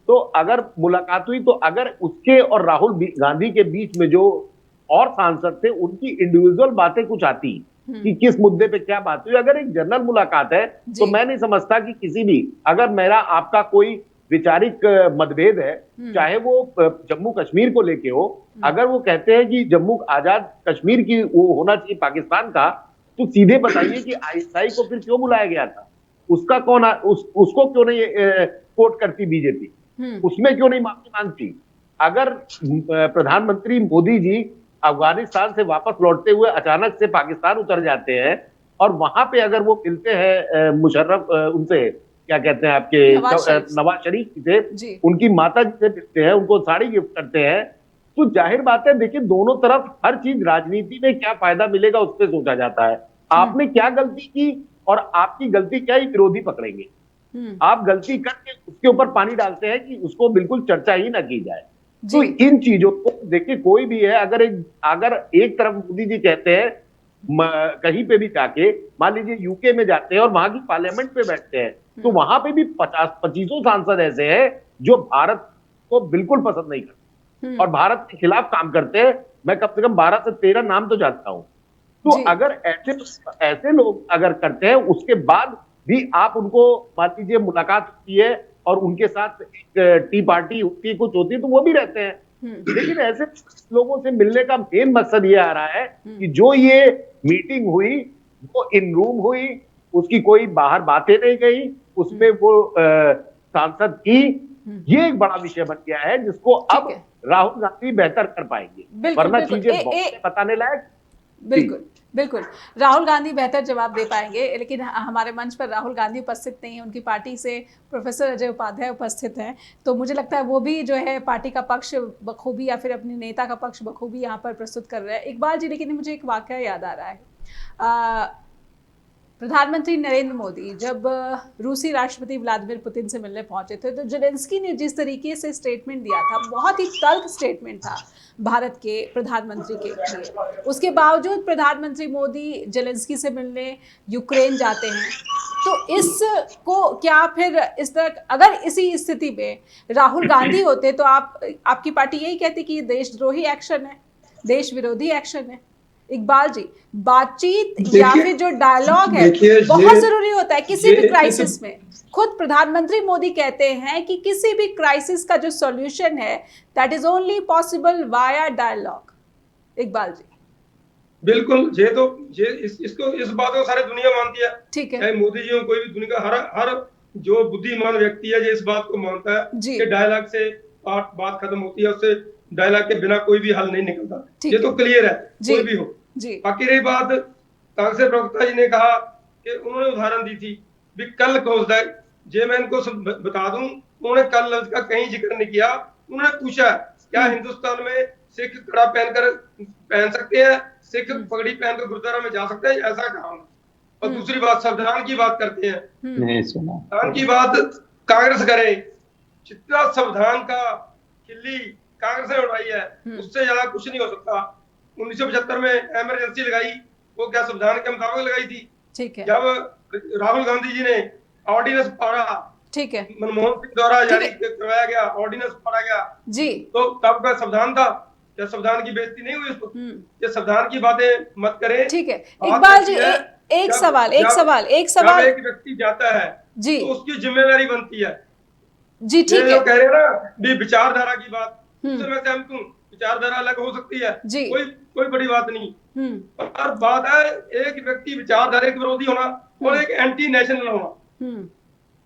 तो अगर मुलाकात हुई तो अगर उसके और राहुल गांधी के बीच में जो और सांसद थे उनकी इंडिविजुअल बातें कुछ आती कि किस मुद्दे पे क्या बात हुई, अगर एक जनरल मुलाकात है तो मैं नहीं समझता कि किसी भी, अगर मेरा आपका कोई विचारिक मतभेद है, चाहे वो जम्मू कश्मीर को लेके हो, अगर वो कहते हैं कि जम्मू आजाद कश्मीर की वो होना चाहिए पाकिस्तान का, तो सीधे बताइए कि आईएसआई को फिर क्यों बुलाया गया था, उसका कौन उसको क्यों नहीं कोट करती बीजेपी, उसमें क्यों नहीं माफी मांगती। अगर प्रधानमंत्री मोदी जी अफगानिस्तान से वापस लौटते हुए अचानक से पाकिस्तान उतर जाते हैं और वहां पे अगर वो मिलते हैं मुशर्रफ, उनसे क्या कहते हैं आपके नवाज शरीफ से, उनकी माता जी से मिलते हैं, उनको साड़ी गिफ्ट करते हैं, तो जाहिर बात है देखिए दोनों तरफ हर चीज, राजनीति में क्या फायदा मिलेगा उस पर सोचा जाता है। आपने क्या गलती की और आपकी गलती क्या ही विरोधी पकड़ेंगे। आप गलती करके उसके ऊपर पानी डालते हैं कि उसको बिल्कुल चर्चा ही ना की जाए। तो इन चीजों को देखिए, कोई भी है, अगर एक तरफ मोदी जी कहते हैं कहीं पे भी जाके, मान लीजिए यूके में जाते हैं और वहां की पार्लियामेंट पे बैठते हैं, तो वहां पे भी 50-25 सांसद ऐसे हैं जो भारत को बिल्कुल पसंद नहीं करते और भारत के खिलाफ काम करते हैं। मैं कम से कम 12 से 13 नाम तो जानता हूं। तो अगर ऐसे लोग अगर करते हैं, उसके बाद भी आप उनको मान लीजिए मुलाकात होती है और उनके साथ एक टी पार्टी होती है, कुछ होती है, तो वो भी रहते हैं। लेकिन ऐसे लोगों से मिलने का मेन मकसद ये आ रहा है कि जो ये मीटिंग हुई वो इन रूम हुई, उसकी कोई बाहर बातें नहीं गई, उसमें वो सांसद की, ये एक बड़ा विषय बन गया है जिसको अब राहुल गांधी बेहतर कर पाएंगे, वरना चीजें बताने लायक।
बिल्कुल बिल्कुल, राहुल गांधी बेहतर जवाब दे पाएंगे, लेकिन हमारे मंच पर राहुल गांधी उपस्थित नहीं है, उनकी पार्टी से प्रोफेसर अजय उपाध्याय उपस्थित हैं, तो मुझे लगता है वो भी जो है पार्टी का पक्ष बखूबी या फिर अपने नेता का पक्ष बखूबी यहाँ पर प्रस्तुत कर रहे हैं। इकबाल जी, लेकिन मुझे एक वाकया याद आ रहा है। प्रधानमंत्री नरेंद्र मोदी जब रूसी राष्ट्रपति व्लादिमीर पुतिन से मिलने पहुंचे थे, तो जेलेंस्की ने जिस तरीके से स्टेटमेंट दिया था, बहुत ही तल्ख स्टेटमेंट था भारत के प्रधानमंत्री के लिए। उसके बावजूद प्रधानमंत्री मोदी जेलेंस्की से मिलने यूक्रेन जाते हैं। तो इसको क्या फिर इस तरह, अगर इसी स्थिति में राहुल गांधी होते तो आपकी पार्टी यही कहती कि ये देशद्रोही एक्शन है, देश विरोधी एक्शन है? इकबाल जी, बातचीत या फिर जो डायलॉग है बहुत जरूरी होता है किसी भी क्राइसिस में। खुद प्रधानमंत्री मोदी कहते हैं कि किसी भी क्राइसिस का जो सॉल्यूशन है that is only possible via dialogue. Iqbal ji,
बिल्कुल, इसको इस बात को सारी दुनिया मानती है,
ठीक है,
चाहे मोदी जी हो, कोई भी दुनिया का हर जो बुद्धिमान व्यक्ति है जो इस बात को मानता है कि डायलॉग से बात खत्म होती है, उससे डायलॉग के बिना कोई भी हल नहीं निकलता। ये तो क्लियर है, कोई भी हो। बाकी रही बात, कांग्रेस प्रवक्ता जी ने कहा कि उन्होंने उदाहरण दी थी भी कल खोजदार, जे मैं इनको बता दूं, उन्होंने कल लफ्ज का कहीं जिक्र नहीं किया। उन्होंने पूछा क्या हिंदुस्तान में सिख कड़ा पहन सकते हैं, सिख पगड़ी पहनकर गुरुद्वारा में जा सकते हैं, ऐसा कहा। और दूसरी बात, संविधान की बात करते हैं, संविधान की बात कांग्रेस करे, जितना संविधान का खिल्ली कांग्रेस ने उड़ाई है उससे ज्यादा कुछ नहीं हो सकता। 1975 में इमरजेंसी लगाई, वो क्या संविधान के मुताबिक लगाई थी? ठीक है। जब राहुल गांधी जी ने ऑर्डिनेंस पढ़ा, ठीक है, मनमोहन सिंह द्वारा जारी करवाया गया ऑर्डिनेंस पढ़ा गया जी, तो तब का संविधान था, क्या संविधान की बेइज्जती नहीं हुई उसको? ये संविधान की बातें मत करें। ठीक है, इकबाल जी, एक सवाल
एक
व्यक्ति जाता है
जी,
तो उसकी जिम्मेदारी बनती है
जी, ठीक है।
कह रहे हैं ना विचारधारा की बात, उससे मैं सहमत हूं, विचारधारा अलग हो सकती है जी, कोई बड़ी बात नहीं, पर बात है एक व्यक्ति विचारधारा के विरोधी होना और एक एंटी नेशनल होना।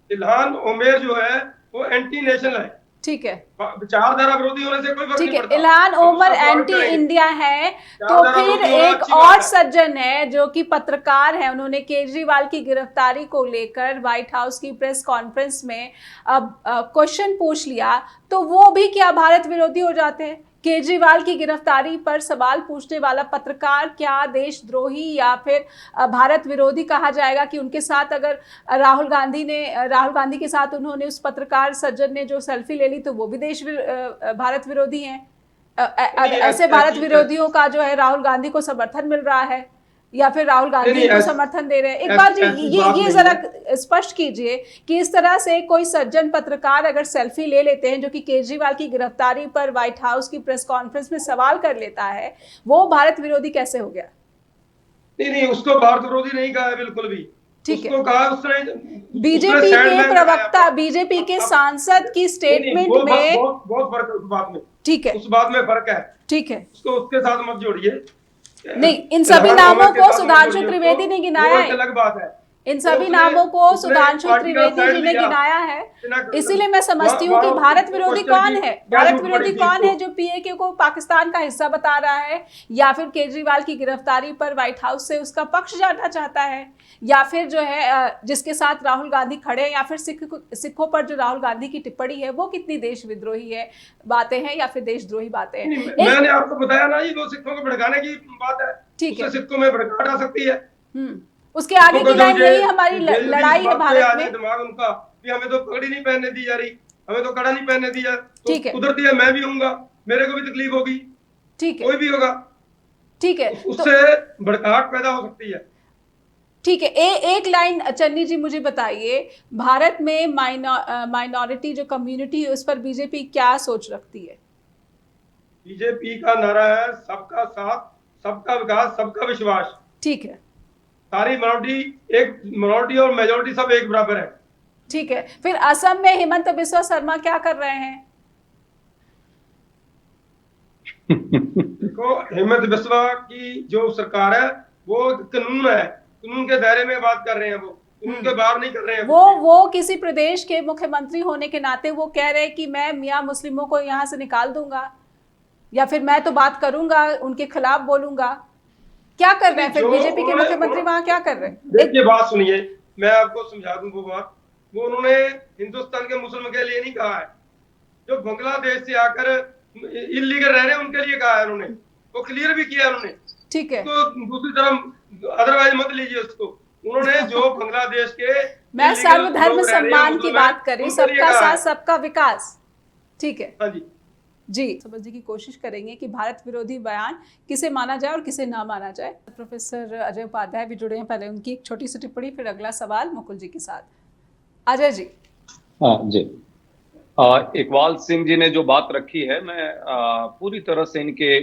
इल्हान उमर जो है वो एंटी नेशनल है, ठीक है, विचारधारा विरोधी होने से कोई फर्क नहीं पड़ता।
इल्हान उमर एंटी इंडिया है, तो फिर एक और सज्जन है जो कि पत्रकार है, उन्होंने केजरीवाल की गिरफ्तारी को लेकर व्हाइट हाउस की प्रेस कॉन्फ्रेंस में क्वेश्चन पूछ लिया, तो वो भी क्या भारत विरोधी हो जाते हैं? केजरीवाल की गिरफ्तारी पर सवाल पूछने वाला पत्रकार क्या देशद्रोही या फिर भारत विरोधी कहा जाएगा कि उनके साथ अगर राहुल गांधी के साथ उन्होंने उस पत्रकार सज्जन ने जो सेल्फी ले ली तो वो भी भारत विरोधी हैं? ऐसे भारत विरोधियों का जो है राहुल गांधी को समर्थन मिल रहा है या फिर राहुल गांधी को समर्थन दे रहे हैं? एक बार ये जरा स्पष्ट कीजिए कि इस तरह से कोई सज्जन पत्रकार अगर सेल्फी ले लेते हैं जो कि केजरीवाल की गिरफ्तारी पर व्हाइट हाउस की प्रेस कॉन्फ्रेंस में सवाल कर लेता है, वो भारत विरोधी कैसे हो गया?
नहीं, उसको भारत विरोधी नहीं कहा है बिल्कुल भी, ठीक है, कहा उसने
बीजेपी के प्रवक्ता, बीजेपी के सांसद की स्टेटमेंट में
बहुत फर्क है उस बात में,
ठीक है,
उस बात में फर्क है,
ठीक है,
उसको उसके साथ मत जोड़िए।
नहीं, इन सभी नामों को सुधांशु त्रिवेदी ने गिनाया है,
अलग बात है,
इन सभी नामों को सुधांशु त्रिवेदी जी ने गिनाया है, इसीलिए मैं समझती हूँ कि भारत विरोधी कौन है? भारत विरोधी कौन है जो पीएके को पाकिस्तान का हिस्सा बता रहा है, या फिर केजरीवाल की गिरफ्तारी पर व्हाइट हाउस से उसका पक्ष जानना चाहता है, या फिर जो है जिसके साथ राहुल गांधी खड़े, या फिर सिखों पर जो राहुल गांधी की टिप्पणी है वो कितनी देश विद्रोही है बातें हैं या फिर देशद्रोही बातें हैं?
मैंने आपको बताया ना, ये वो सिखों को भड़काने की बात है, ठीक है, सिखों में भड़काहट आ सकती है,
उसके आगे की लाइन यही हमारी लड़ाई है भारत में।
दिमाग उनका भी हमें तो पगड़ी नहीं पहनने दी जा रही, हमें तो कड़ा नहीं पहनने दिया, तो
ठीक है,
कुदरती है मैं भी हूँगा, मेरे को भी तकलीफ होगी,
ठीक है,
कोई भी होगा,
ठीक है,
उससे भड़काहट पैदा हो सकती है।
ठीक है। एक लाइन चन्नी जी मुझे बताइए, भारत में माइनॉरिटी जो कम्युनिटी है उस पर बीजेपी क्या सोच रखती है?
बीजेपी का नारा है सबका साथ, सबका विकास, सबका विश्वास।
ठीक है,
सारी मिनोरिटी और मेजोरिटी सब एक बराबर है।
ठीक है। फिर असम में हेमंत बिस्वा शर्मा क्या कर रहे हैं?
देखो, हेमंत बिस्वा की जो सरकार है वो कानून है, कानून के दायरे में बात कर रहे हैं, वो कानून के बाहर नहीं कर रहे हैं।
वो किसी प्रदेश के मुख्यमंत्री होने के नाते वो कह रहे हैं कि मैं मियां मुस्लिमों को यहाँ से निकाल दूंगा, या फिर मैं तो बात करूंगा, उनके खिलाफ बोलूंगा। क्या कर रहे हैं फिर बीजेपी के मुख्यमंत्री वहां, क्या कर रहे हैं?
देखिए, बात सुनिए, मैं आपको समझा दूं वो बात। वो उन्होंने हिंदुस्तान के मुस्लिम के लिए नहीं कहा है, जो बांग्लादेश से आकर इलीगल रह रहे हैं उनके लिए कहा है उन्होंने, वो क्लियर भी किया है उन्होंने।
ठीक है,
तो दूसरी तरफ अदरवाइज मत लीजिए उसको। उन्होंने जो बांग्लादेश के
मैं सर्वधर्म सम्मान की बात करी, सबका साथ सबका विकास। ठीक है,
हाँ जी
जी, समझने की कोशिश करेंगे कि भारत विरोधी बयान किसे माना जाए और किसे ना माना जाए। प्रोफेसर अजय उपाध्याय भी जुड़े हैं, पहले उनकी एक छोटी सी टिप्पणी, फिर अगला सवाल मुकुल जी के साथ। अजय जी।
हाँ जी, इकबाल सिंह जी ने जो बात रखी है, मैं पूरी तरह से इनके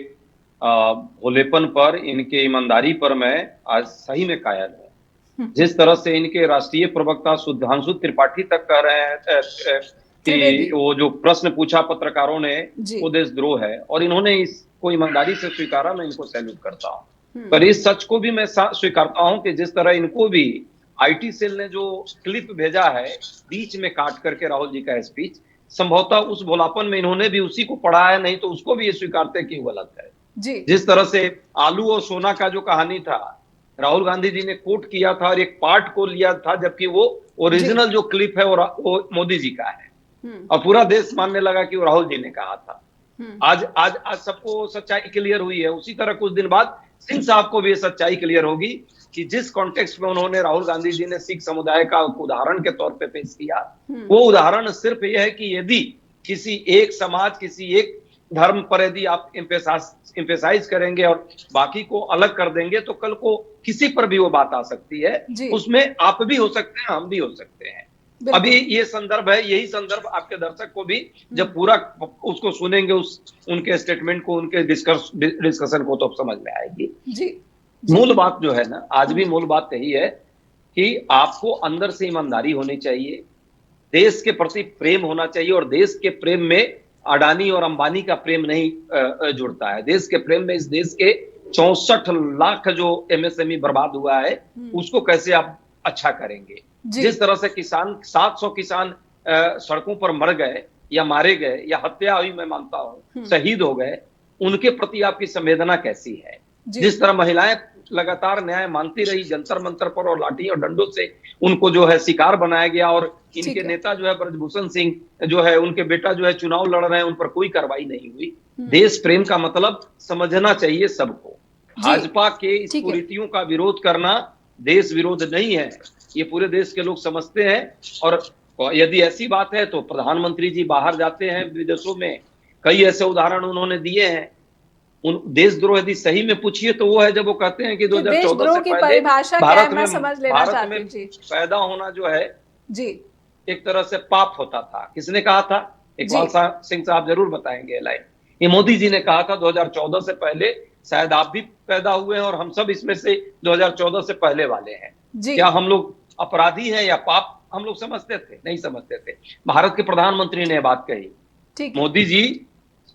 भोलेपन पर, इनके ईमानदारी पर मैं आज सही में कायल हूँ। जिस तरह से इनके राष्ट्रीय प्रवक्ता सुधांशु त्रिपाठी तक कह रहे हैं कि वो जो प्रश्न पूछा पत्रकारों ने वो देशद्रोह है, और इन्होंने इसको ईमानदारी से स्वीकारा, मैं इनको सैल्यूट करता हूँ। पर इस सच को भी मैं स्वीकारता हूँ कि जिस तरह इनको भी आईटी सेल ने जो क्लिप भेजा है बीच में काट करके राहुल जी का स्पीच, संभवतः उस भोलापन में इन्होंने भी उसी को पढ़ा है, नहीं तो उसको भी ये स्वीकारते कि वो गलत है
जी।
जिस तरह से आलू और सोना का जो कहानी था, राहुल गांधी जी ने कोट किया था और एक पार्ट को लिया था, जबकि वो ओरिजिनल जो क्लिप है वो मोदी जी का है, और पूरा देश मानने लगा कि वो राहुल जी ने कहा था। आज सबको सच्चाई क्लियर हुई है। उसी तरह कुछ दिन बाद सिंह साहब को भी ये सच्चाई क्लियर होगी कि जिस कॉन्टेक्स्ट में उन्होंने राहुल गांधी जी ने सिख समुदाय का उदाहरण के तौर पे पेश किया, वो उदाहरण सिर्फ यह है कि यदि किसी एक समाज, किसी एक धर्म पर यदि आप एम्फेसाइज करेंगे और बाकी को अलग कर देंगे, तो कल को किसी पर भी वो बात आ सकती है। उसमें आप भी हो सकते हैं, हम भी हो सकते हैं। अभी ये संदर्भ है, यही संदर्भ आपके दर्शक को भी जब पूरा उसको सुनेंगे, उनके स्टेटमेंट को, उनके डिस्कशन को, तो समझ में आएगी। मूल बात जो है ना, आज भी मूल बात यही है कि आपको अंदर से ईमानदारी होनी चाहिए, देश के प्रति प्रेम होना चाहिए, और देश के प्रेम में अडानी और अंबानी का प्रेम नहीं जुड़ता है। देश के प्रेम में इस देश के 64 लाख जो एमएसएमई बर्बाद हुआ है, उसको कैसे आप अच्छा करेंगे। जिस तरह से किसान 700 किसान सड़कों पर मर गए या मारे गए या हत्या हुई, मैं मानता हूं शहीद हो गए, उनके प्रति आपकी संवेदना कैसी है। जिस तरह महिलाएं लगातार न्याय मांगती रही जंतर मंतर पर, और लाठी और डंडों से उनको जो है शिकार बनाया गया, और इनके नेता जो है ब्रजभूषण सिंह जो है, उनके बेटा जो है चुनाव लड़ रहे हैं, उन पर कोई कार्रवाई नहीं हुई। देश प्रेम का मतलब समझना चाहिए सबको। भाजपा के इस कुरीतियों का विरोध करना देश विरोध नहीं है, ये पूरे देश के लोग समझते हैं। और यदि ऐसी बात है तो प्रधानमंत्री जी बाहर जाते हैं विदेशों में, कई ऐसे उदाहरण उन्होंने दिए हैं। उन देशद्रोह यदि सही में पूछिए तो वो है जब वो कहते हैं कि 2014 से पहले भारत में पैदा होना जो है जी एक तरह से पाप होता था। किसने कहा था? इकबाल सिंह साहब जरूर बताएंगे लाइन। ये मोदी जी ने कहा था 2014 से पहले, शायद आप भी पैदा हुए हैं और हम सब इसमें से 2014 से पहले वाले हैं। क्या हम लोग अपराधी हैं या पाप हम लोग समझते थे? नहीं समझते थे। भारत के प्रधानमंत्री ने बात कही। मोदी जी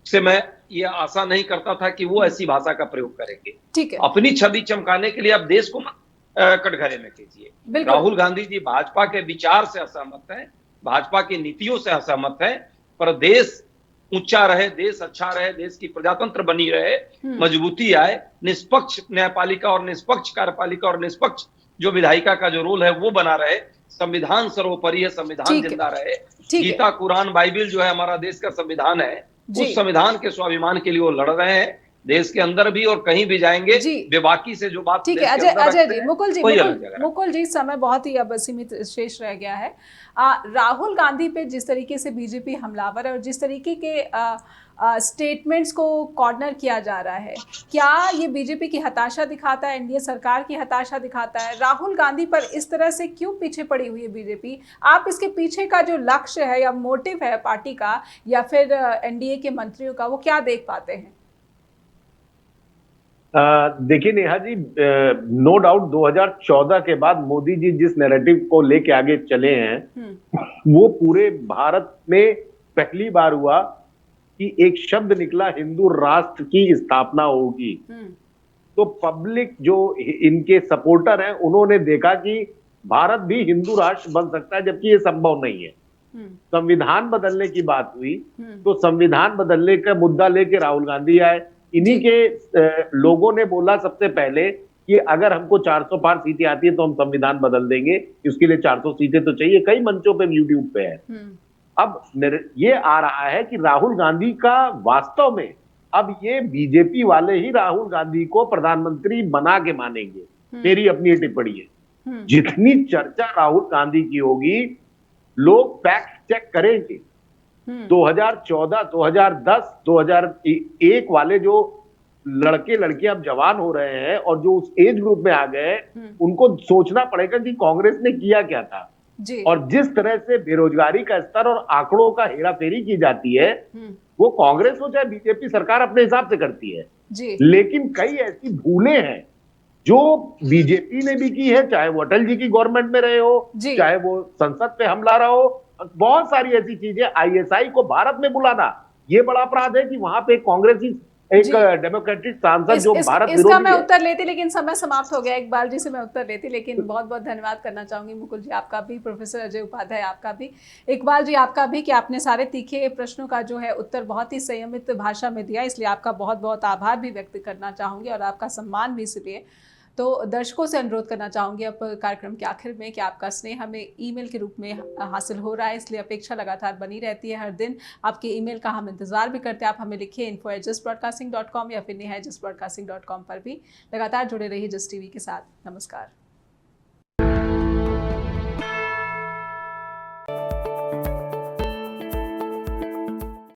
से मैं ये आशा नहीं करता था कि वो ऐसी भाषा का प्रयोग करेंगे। अपनी छवि चमकाने के लिए आप देश को कटघरे में कीजिए। राहुल गांधी जी भाजपा के विचार से असहमत हैं, भाजपा की नीतियों से असहमत हैं, पर देश ऊंचा रहे, देश अच्छा रहे, देश की प्रजातंत्र बनी रहे, मजबूती आए, निष्पक्ष न्यायपालिका और निष्पक्ष कार्यपालिका और निष्पक्ष जो विधायिका का जो रोल है वो बना रहे, संविधान सर्वोपरि है, संविधान जिंदा रहे। गीता, कुरान, बाइबिल जो है हमारा देश का संविधान है, उस संविधान के स्वाभिमान के लिए वो लड़ रहे हैं। देश के अंदर भी और कहीं भी जाएंगे
जी।
बेबाकी से जो बात
ठीक है, अजय जी, मुकुल जी, समय बहुत ही अब सीमित शेष रह गया है। राहुल गांधी पे जिस तरीके से बीजेपी हमलावर है और जिस तरीके के स्टेटमेंट्स को कॉर्नर किया जा रहा है, क्या ये बीजेपी की हताशा दिखाता है, एनडीए सरकार की हताशा दिखाता है? राहुल गांधी पर इस तरह से क्यों पीछे पड़ी हुई है बीजेपी? आप इसके पीछे का जो लक्ष्य है या मोटिव है पार्टी का या फिर एनडीए के मंत्रियों का, वो क्या देख पाते हैं?
देखिए नेहा जी, नो डाउट 2014 के बाद मोदी जी जिस नैरेटिव को लेके आगे चले हैं वो पूरे भारत में पहली बार हुआ कि एक शब्द निकला, हिंदू राष्ट्र की स्थापना होगी। तो पब्लिक जो इनके सपोर्टर हैं उन्होंने देखा कि भारत भी हिंदू राष्ट्र बन सकता है, जबकि ये संभव नहीं है। संविधान बदलने की बात हुई तो संविधान बदलने का मुद्दा लेके राहुल गांधी आए। इन्हीं के लोगों ने बोला सबसे पहले कि अगर हमको 400 पार सीटें आती है तो हम संविधान बदल देंगे, उसके लिए 400 सीटें तो चाहिए। कई मंचों पे यूट्यूब पे है। अब ये आ रहा है कि राहुल गांधी का वास्तव में अब ये बीजेपी वाले ही राहुल गांधी को प्रधानमंत्री बना के मानेंगे। मेरी अपनी टिप्पणी है। जितनी चर्चा राहुल गांधी की होगी लोग फैक्ट चेक करेंगे। 2014, 2010, 2001 वाले जो लड़के लड़कियां अब जवान हो रहे हैं और जो उस एज ग्रुप में आ गए, उनको सोचना पड़ेगा कि कांग्रेस ने किया क्या था
जी।
और जिस तरह से बेरोजगारी का स्तर और आंकड़ों का हेराफेरी की जाती है वो कांग्रेस हो चाहे बीजेपी सरकार अपने हिसाब से करती है
जी।
लेकिन कई ऐसी भूलें हैं जो बीजेपी ने भी की है, चाहे वो अटल जी की गवर्नमेंट में रहे हो, चाहे वो संसद पे हमला रहा हो। बहुत सारी ऐसी चीजें, आईएसआई को भारत में बुलाना ये बड़ा अपराध है कि वहां पे कांग्रेसी एक डेमोक्रेटिक सांसद जो भारत विरोधी
इसका मैं उत्तर लेती, लेकिन समय समाप्त हो गया। इकबाल जी से मैं उत्तर लेती, लेकिन बहुत बहुत धन्यवाद करना चाहूंगी मुकुल जी आपका भी, प्रोफेसर अजय उपाध्याय आपका भी, इकबाल जी आपका भी, कि आपने सारे तीखे प्रश्नों का जो है उत्तर बहुत ही संयमित भाषा में दिया, इसलिए आपका बहुत बहुत आभार भी व्यक्त करना चाहूंगी और आपका सम्मान भी इसलिए। तो दर्शकों से अनुरोध करना चाहूँगी अब कार्यक्रम के आखिर में कि आपका स्नेह हमें ईमेल के रूप में हासिल हो रहा है, इसलिए अपेक्षा लगातार बनी रहती है। हर दिन आपके ईमेल का हम इंतजार भी करते हैं। आप हमें लिखिए info@justbroadcasting.com या फिर neha@justbroadcasting.com पर भी लगातार जुड़े रहिए जस्ट टीवी के साथ। नमस्कार।